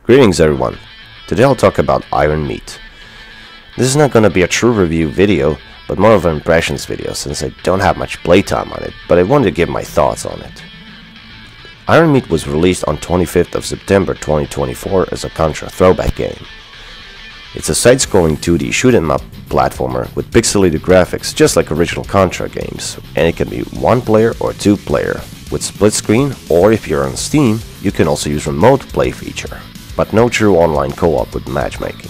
Greetings everyone, today I'll talk about Iron Meat. This is not gonna be a true review video, but more of an impressions video since I don't have much playtime on it, but I wanted to give my thoughts on it. Iron Meat was released on 25th of September 2024 as a Contra throwback game. It's a side-scrolling 2D shoot-'em-up platformer with pixelated graphics just like original Contra games, and it can be one player or two player, with split screen, or if you're on Steam, you can also use remote play feature, but no true online co-op with matchmaking.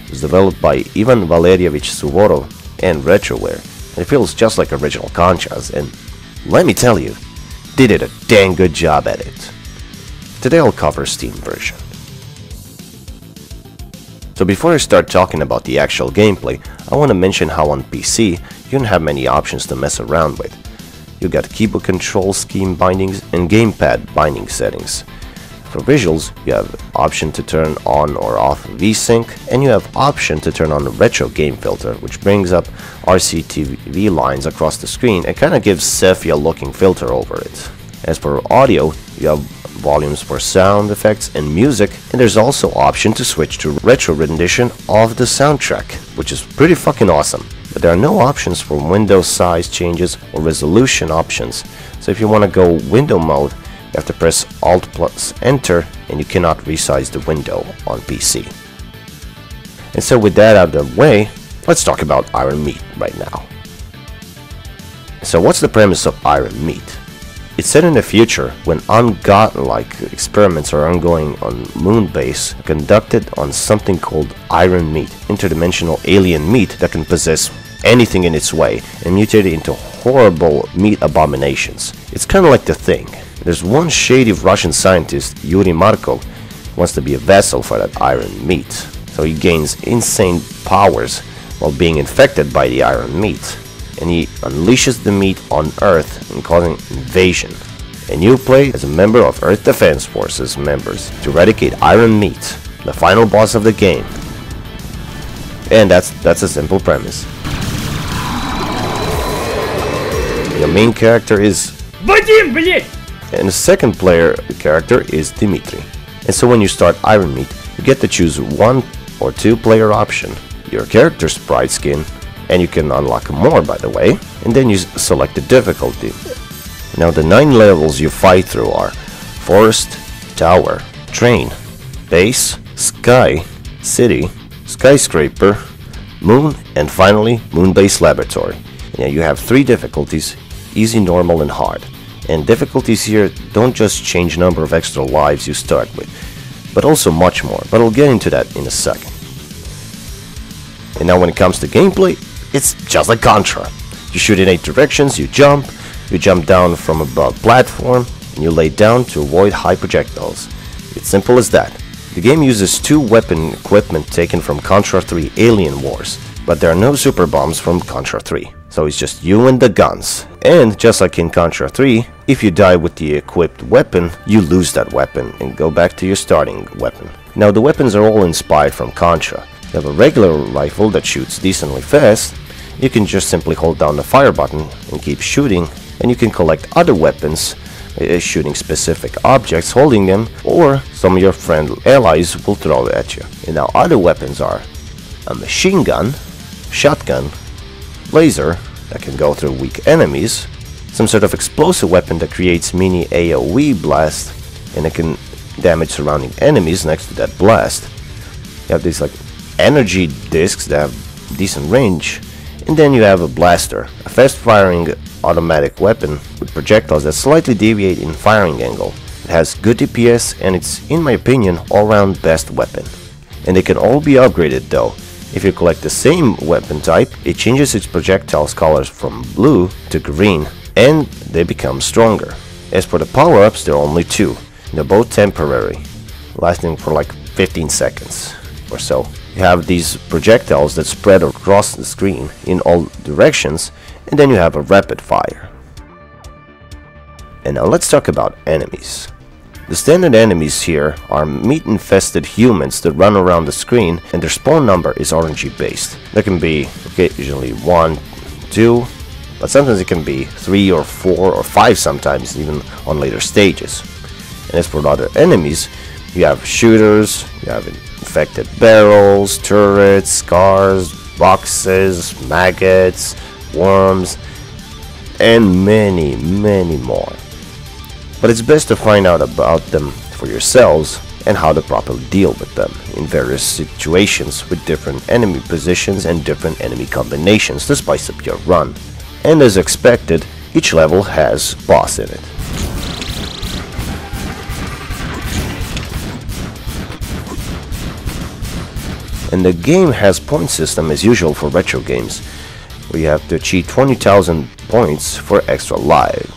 It was developed by Ivan Valerievich Suvorov and Retroware, and it feels just like original Contras, and let me tell you, they did a dang good job at it. Today I'll cover Steam version. So before I start talking about the actual gameplay, I want to mention how on PC you don't have many options to mess around with. You got keyboard control scheme bindings and gamepad binding settings. For visuals, you have option to turn on or off VSync, and you have option to turn on the retro game filter, which brings up RCTV lines across the screen and kind of gives sepia looking filter over it. As for audio, you have volumes for sound effects and music, and there's also option to switch to retro rendition of the soundtrack, which is pretty fucking awesome. But there are no options for window size changes or resolution options, so if you want to go window mode, you have to press Alt plus Enter, and you cannot resize the window on PC. And so with that out of the way, let's talk about Iron Meat right now. So what's the premise of Iron Meat? It's set in the future when ungodlike experiments are ongoing on moon base conducted on something called Iron Meat, interdimensional alien meat that can possess anything in its way and mutate it into horrible meat abominations. It's kind of like The Thing. There's one shady Russian scientist, Yuri Markov, who wants to be a vessel for that Iron Meat. So he gains insane powers while being infected by the Iron Meat, and he unleashes the meat on Earth and causing invasion. And you play as a member of Earth Defense Forces members to eradicate Iron Meat, the final boss of the game. And that's a simple premise. Your main character is Vadim, блять! And the second player character is Dimitri. And so when you start Iron Meat, you get to choose one or two player option, your character sprite skin, and you can unlock more by the way, and then you select the difficulty. Now the 9 levels you fight through are Forest, Tower, Train, Base, Sky, City, Skyscraper, Moon, and finally Moon Base Laboratory. Now you have 3 difficulties, easy, normal, and hard. And difficulties here don't just change number of extra lives you start with, but also much more, but I'll get into that in a second. And now when it comes to gameplay, it's just like Contra. You shoot in 8 directions, you jump down from above platform, and you lay down to avoid high projectiles. It's simple as that. The game uses 2 weapon equipment taken from Contra 3 Alien Wars, but there are no super bombs from Contra 3. So it's just you and the guns. And just like in Contra 3, if you die with the equipped weapon, you lose that weapon and go back to your starting weapon. Now the weapons are all inspired from Contra. You have a regular rifle that shoots decently fast. You can just simply hold down the fire button and keep shooting, and you can collect other weapons shooting specific objects, holding them, or some of your friend allies will throw it at you. And now other weapons are a machine gun, shotgun, laser that can go through weak enemies, some sort of explosive weapon that creates mini AoE blast and it can damage surrounding enemies next to that blast. You have these like energy discs that have decent range, and then you have a blaster, a fast firing automatic weapon with projectiles that slightly deviate in firing angle. It has good DPS and it's, in my opinion, all-round best weapon. And they can all be upgraded though. If you collect the same weapon type, it changes its projectiles colors from blue to green, and they become stronger. As for the power-ups, there are only 2. They're both temporary, lasting for like 15 seconds or so. You have these projectiles that spread across the screen in all directions, and then you have a rapid fire. And now let's talk about enemies. The standard enemies here are meat-infested humans that run around the screen, and their spawn number is RNG based. There can be occasionally 1, 2, but sometimes it can be 3 or 4 or 5 sometimes, even on later stages. And as for the other enemies, You have shooters, you have infected barrels, turrets, cars, boxes, maggots, worms, and many, many more. But it's best to find out about them for yourselves and how to properly deal with them in various situations with different enemy positions and different enemy combinations to spice up your run. And as expected, each level has a boss in it. And the game has point system as usual for retro games, where you have to achieve 20,000 points for extra life.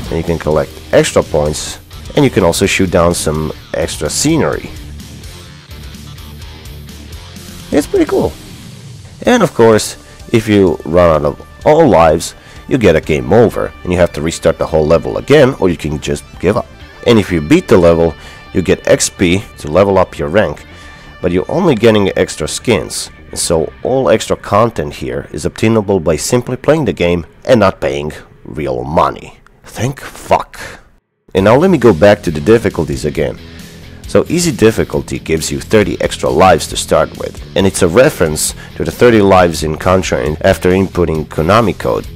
And you can collect extra points, and you can also shoot down some extra scenery. It's pretty cool. And of course, if you run out of all lives, you get a game over, and you have to restart the whole level again, or you can just give up. And if you beat the level, you get XP to level up your rank, but you're only getting extra skins, and so all extra content here is obtainable by simply playing the game and not paying real money. Thank fuck. And now let me go back to the difficulties again. So easy difficulty gives you 30 extra lives to start with, and it's a reference to the 30 lives in Contra after inputting Konami code.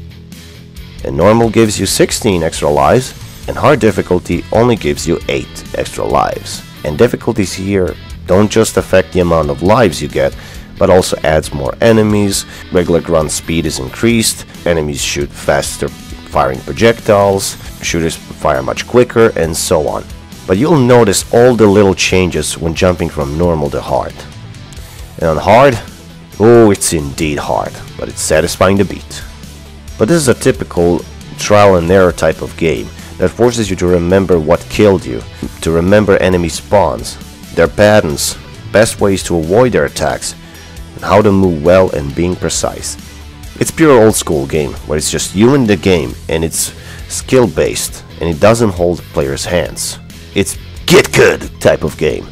And normal gives you 16 extra lives, and hard difficulty only gives you 8 extra lives. And difficulties here don't just affect the amount of lives you get, but also adds more enemies, regular grunt speed is increased, enemies shoot faster firing projectiles, shooters fire much quicker, and so on. But you'll notice all the little changes when jumping from normal to hard. And on hard, oh, it's indeed hard, but it's satisfying to beat. But this is a typical trial and error type of game that forces you to remember what killed you, to remember enemy spawns, their patterns, best ways to avoid their attacks, and how to move well and being precise. It's pure old school game where it's just you in the game and it's skill based and it doesn't hold players' hands. It's get good type of game.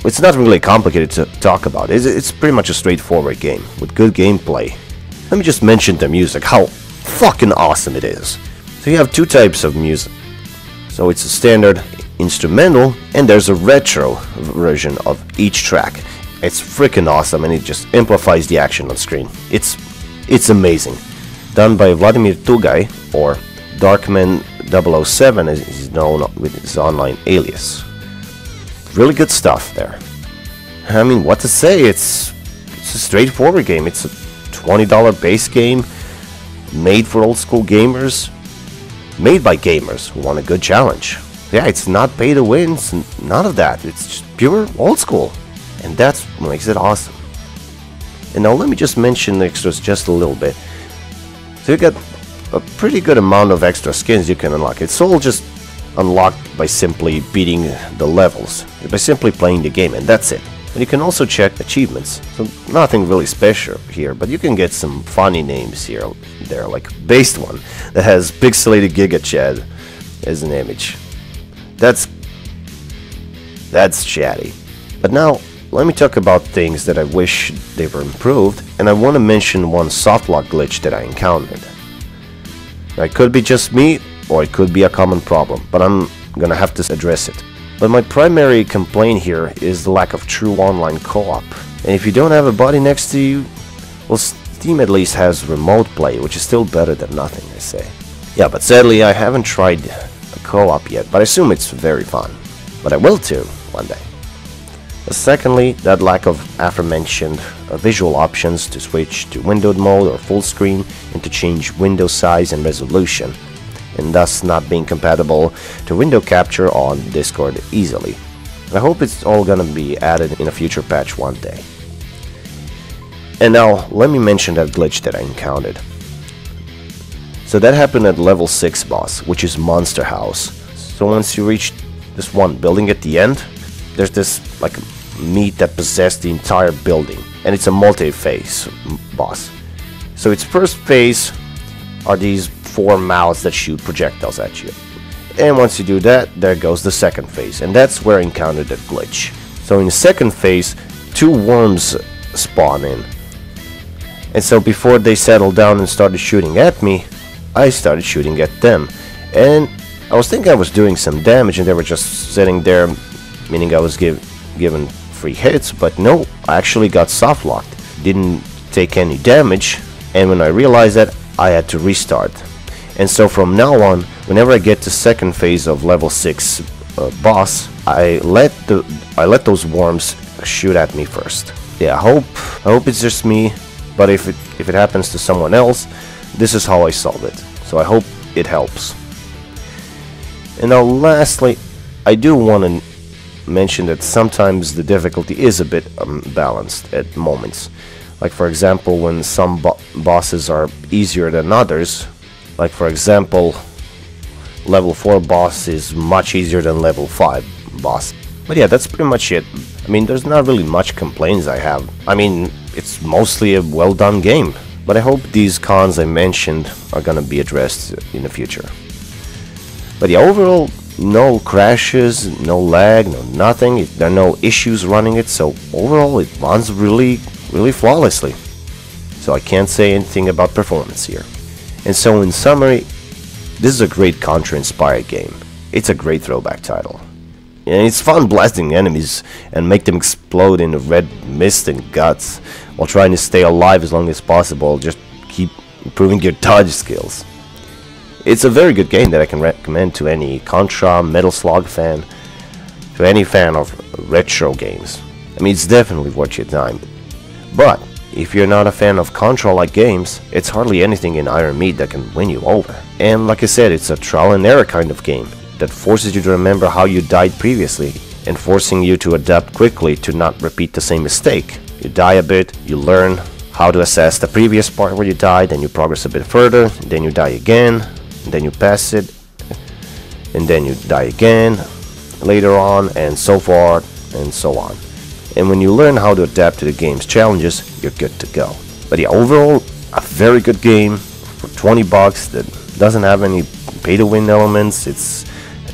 It's not really complicated to talk about. It's pretty much a straightforward game with good gameplay. Let me just mention the music, how fucking awesome it is. So you have two types of music. So it's a standard instrumental and there's a retro version of each track. It's freaking awesome and it just amplifies the action on screen. It's amazing. Done by Vladimir Tugay, or Darkman007 as he's known with his online alias. Really good stuff there. I mean, what to say, it's a straightforward game. It's a $20 base game, made for old school gamers, made by gamers who want a good challenge. Yeah, it's not pay to win, it's none of that. It's just pure old school, and that's what makes it awesome. And now let me just mention the extras just a little bit. So you got a pretty good amount of extra skins you can unlock. It's all just unlocked by simply beating the levels, by simply playing the game, and that's it. And you can also check achievements, so nothing really special here, but you can get some funny names here, there, like Based One, that has Pixelated Giga Chad as an image. That's chatty. But now, let me talk about things that I wish they were improved, and I want to mention one softlock glitch that I encountered. Now, it could be just me, or it could be a common problem, but I'm gonna have to address it. But my primary complaint here is the lack of true online co-op. And if you don't have a buddy next to you, well, Steam at least has remote play, which is still better than nothing, I say. Yeah, but sadly I haven't tried a co-op yet, but I assume it's very fun. But I will too, one day. Secondly, that lack of aforementioned visual options to switch to windowed mode or full screen and to change window size and resolution, and thus not being compatible to window capture on Discord easily. I hope it's all gonna be added in a future patch one day. And now, let me mention that glitch that I encountered. So that happened at level 6 boss, which is Monster House. So once you reach this one building at the end, there's this like meat that possessed the entire building, and it's a multi-phase boss. So its first phase are these 4 mouths that shoot projectiles at you, and once you do that, there goes the second phase, and that's where I encountered that glitch. So in the second phase, 2 worms spawn in, and so before they settled down and started shooting at me, I started shooting at them, and I was thinking I was doing some damage and they were just sitting there, meaning I was given free hits, but no, I actually got soft locked. Didn't take any damage, and when I realized that, I had to restart. And so from now on, whenever I get to second phase of level 6 boss, I let those worms shoot at me first. Yeah, I hope it's just me, but if it happens to someone else, this is how I solve it. So I hope it helps. And now lastly, I do want to mention that sometimes the difficulty is a bit unbalanced at moments. Like for example, when some bosses are easier than others. Like for example, level 4 boss is much easier than level 5 boss. But yeah, that's pretty much it. I mean, there's not really much complaints I have. I mean, it's mostly a well done game. But I hope these cons I mentioned are gonna be addressed in the future. But yeah, overall, no crashes, no lag, no nothing. There are no issues running it, so overall it runs really flawlessly. So I can't say anything about performance here. And so in summary, this is a great Contra-inspired game. It's a great throwback title. And it's fun blasting enemies and make them explode in red mist and guts while trying to stay alive as long as possible. Just keep improving your dodge skills. It's a very good game that I can recommend to any Contra, Metal Slug fan, to any fan of retro games. I mean, it's definitely worth your time. But if you're not a fan of Contra-like games, it's hardly anything in Iron Meat that can win you over. And like I said, it's a trial and error kind of game that forces you to remember how you died previously and forcing you to adapt quickly to not repeat the same mistake. You die a bit, you learn how to assess the previous part where you died, then you progress a bit further, then you die again, and then you pass it, and then you die again later on, and so forth and so on. And when you learn how to adapt to the game's challenges, you're good to go. But yeah, overall, a very good game for 20 bucks that doesn't have any pay-to-win elements. It's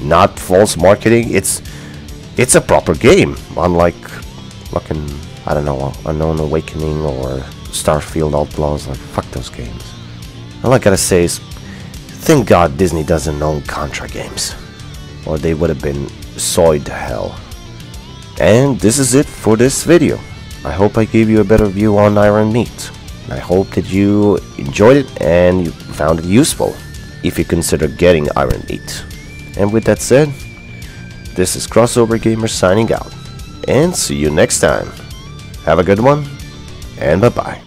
not false marketing. It's a proper game, unlike fucking, I don't know, Unknown Awakening or Starfield Outlaws. Like, fuck those games. All I gotta say is, thank God Disney doesn't own Contra games, or they would have been soyed to hell. And this is it for this video. I hope I gave you a better view on Iron Meat. I hope that you enjoyed it and you found it useful if you consider getting Iron Meat. And with that said, this is Crossover Gamer signing out. And see you next time. Have a good one, and bye-bye.